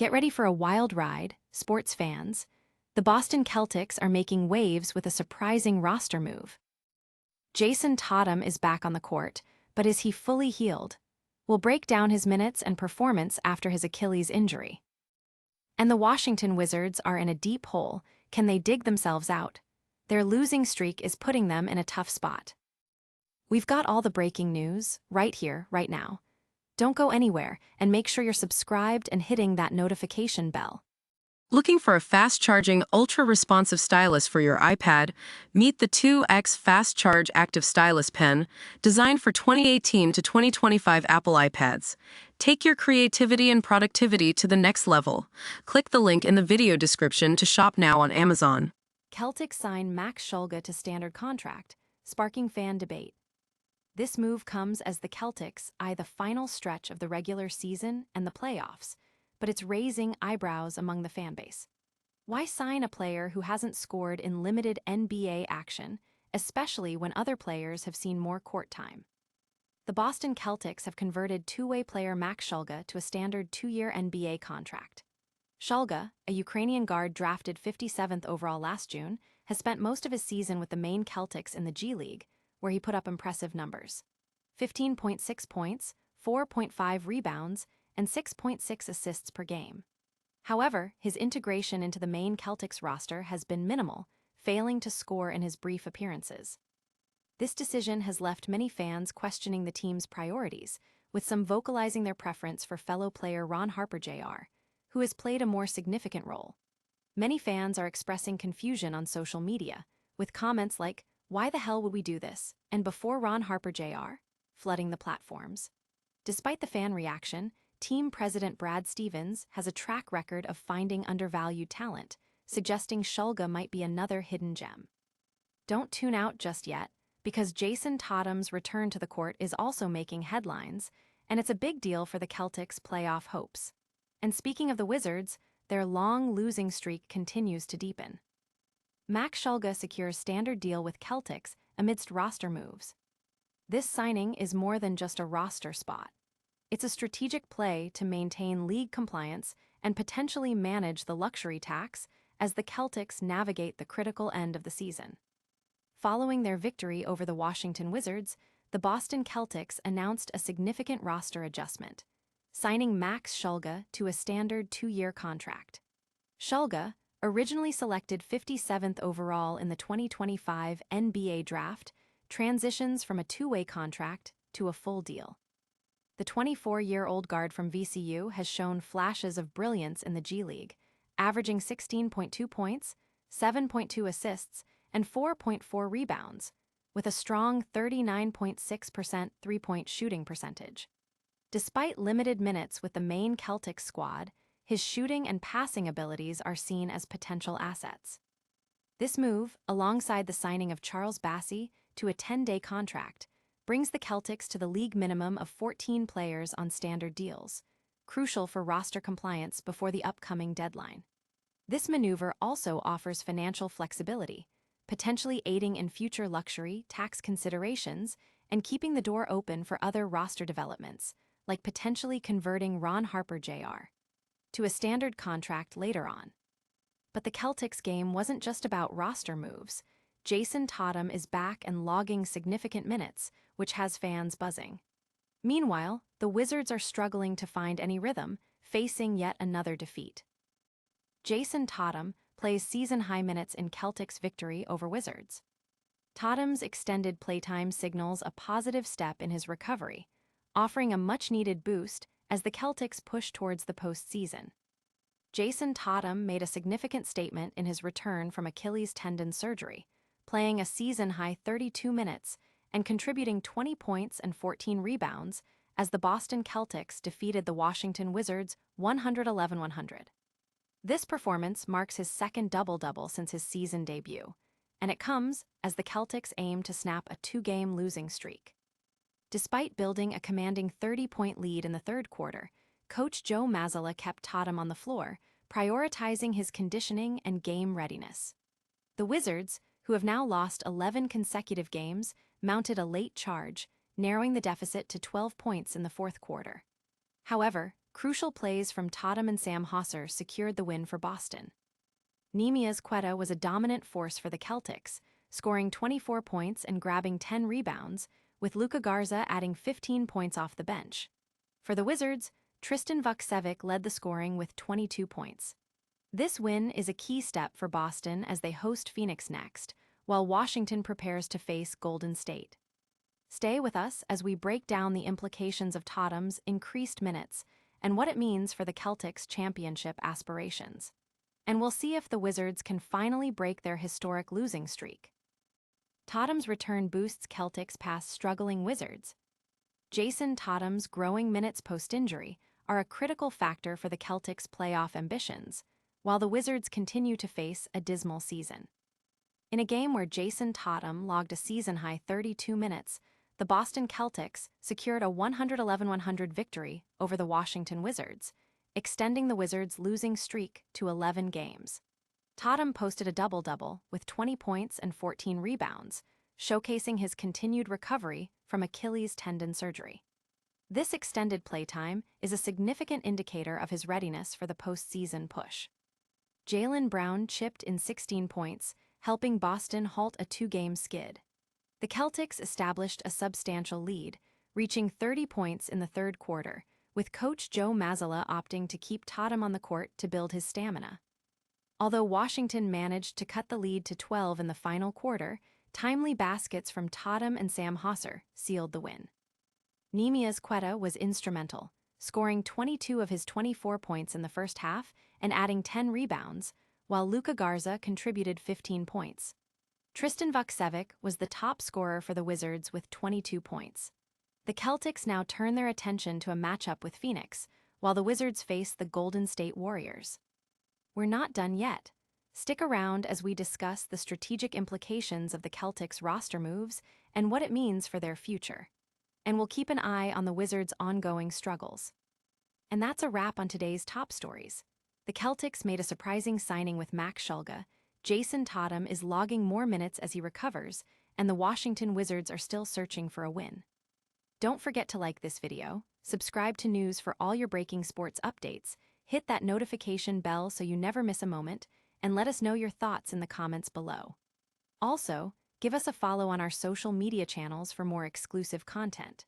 Get ready for a wild ride, sports fans. The Boston Celtics are making waves with a surprising roster move. Jayson Tatum is back on the court, but is he fully healed? We'll break down his minutes and performance after his Achilles injury. And the Washington Wizards are in a deep hole. Can they dig themselves out? Their losing streak is putting them in a tough spot. We've got all the breaking news right here, right now. Don't go anywhere, and make sure you're subscribed and hitting that notification bell. Looking for a fast-charging, ultra-responsive stylus for your iPad? Meet the 2X Fast Charge Active Stylus Pen, designed for 2018 to 2025 Apple iPads. Take your creativity and productivity to the next level. Click the link in the video description to shop now on Amazon. Celtics sign Max Shulga to standard contract, sparking fan debate. This move comes as the Celtics eye the final stretch of the regular season and the playoffs, but it's raising eyebrows among the fanbase. Why sign a player who hasn't scored in limited NBA action, especially when other players have seen more court time? The Boston Celtics have converted two-way player Max Shulga to a standard 2-year NBA contract. Shulga, a Ukrainian guard drafted 57th overall last June, has spent most of his season with the Maine Celtics in the G League, where he put up impressive numbers: 15.6 points, 4.5 rebounds, and 6.6 assists per game. However, his integration into the Maine Celtics roster has been minimal, failing to score in his brief appearances. This decision has left many fans questioning the team's priorities, with some vocalizing their preference for fellow player Ron Harper Jr., who has played a more significant role. Many fans are expressing confusion on social media, with comments like, "Why the hell would we do this?" and "Before Ron Harper Jr." flooding the platforms. Despite the fan reaction, team president Brad Stevens has a track record of finding undervalued talent, suggesting Shulga might be another hidden gem. Don't tune out just yet, because Jayson Tatum's return to the court is also making headlines, and it's a big deal for the Celtics' playoff hopes. And speaking of the Wizards, their long losing streak continues to deepen. Max Shulga secures standard deal with Celtics amidst roster moves. This signing is more than just a roster spot. It's a strategic play to maintain league compliance and potentially manage the luxury tax as the Celtics navigate the critical end of the season. Following their victory over the Washington Wizards, the Boston Celtics announced a significant roster adjustment, signing Max Shulga to a standard 2-year contract. Shulga, originally selected 57th overall in the 2025 NBA draft, transitions from a two-way contract to a full deal. The 24-year-old guard from VCU has shown flashes of brilliance in the G League, averaging 16.2 points, 7.2 assists, and 4.4 rebounds, with a strong 39.6% three-point shooting percentage. Despite limited minutes with the Maine Celtics squad, his shooting and passing abilities are seen as potential assets. This move, alongside the signing of Charles Bassey to a 10-day contract, brings the Celtics to the league minimum of 14 players on standard deals, crucial for roster compliance before the upcoming deadline. This maneuver also offers financial flexibility, potentially aiding in future luxury tax considerations and keeping the door open for other roster developments, like potentially converting Ron Harper Jr. to a standard contract later on. But the Celtics game wasn't just about roster moves. Jayson Tatum is back and logging significant minutes, which has fans buzzing. Meanwhile, the Wizards are struggling to find any rhythm, facing yet another defeat. Jayson Tatum plays season-high minutes in Celtics' victory over Wizards. Tatum's extended playtime signals a positive step in his recovery, offering a much-needed boost as the Celtics push towards the postseason. Jayson Tatum made a significant statement in his return from Achilles tendon surgery, playing a season-high 32 minutes and contributing 20 points and 14 rebounds as the Boston Celtics defeated the Washington Wizards 111-100. This performance marks his second double-double since his season debut, and it comes as the Celtics aim to snap a 2-game losing streak. Despite building a commanding 30-point lead in the third quarter, Coach Joe Mazzulla kept Tatum on the floor, prioritizing his conditioning and game readiness. The Wizards, who have now lost 11 consecutive games, mounted a late charge, narrowing the deficit to 12 points in the fourth quarter. However, crucial plays from Tatum and Sam Hosser secured the win for Boston. Nemias Quetta was a dominant force for the Celtics, scoring 24 points and grabbing 10 rebounds, with Luka Garza adding 15 points off the bench. For the Wizards, Tristan Vukcevic led the scoring with 22 points. This win is a key step for Boston as they host Phoenix next, while Washington prepares to face Golden State. Stay with us as we break down the implications of Tatum's increased minutes and what it means for the Celtics' championship aspirations. And we'll see if the Wizards can finally break their historic losing streak. Tatum's return boosts Celtics past struggling Wizards. Jayson Tatum's growing minutes post-injury are a critical factor for the Celtics' playoff ambitions, while the Wizards continue to face a dismal season. In a game where Jayson Tatum logged a season-high 32 minutes, the Boston Celtics secured a 111-100 victory over the Washington Wizards, extending the Wizards' losing streak to 11 games. Tatum posted a double-double with 20 points and 14 rebounds, showcasing his continued recovery from Achilles tendon surgery. This extended playtime is a significant indicator of his readiness for the postseason push. Jaylen Brown chipped in 16 points, helping Boston halt a two-game skid. The Celtics established a substantial lead, reaching 30 points in the third quarter, with coach Joe Mazzulla opting to keep Tatum on the court to build his stamina. Although Washington managed to cut the lead to 12 in the final quarter, timely baskets from Tatum and Sam Hosser sealed the win. Nemias Quetta was instrumental, scoring 22 of his 24 points in the first half and adding 10 rebounds, while Luka Garza contributed 15 points. Tristan Vukcevic was the top scorer for the Wizards with 22 points. The Celtics now turn their attention to a matchup with Phoenix, while the Wizards face the Golden State Warriors. We're not done yet. Stick around as we discuss the strategic implications of the Celtics' roster moves and what it means for their future. And we'll keep an eye on the Wizards' ongoing struggles. And that's a wrap on today's top stories. The Celtics made a surprising signing with Max Shulga, Jayson Tatum is logging more minutes as he recovers, and the Washington Wizards are still searching for a win. Don't forget to like this video, subscribe to news for all your breaking sports updates, hit that notification bell so you never miss a moment, and let us know your thoughts in the comments below. Also, give us a follow on our social media channels for more exclusive content.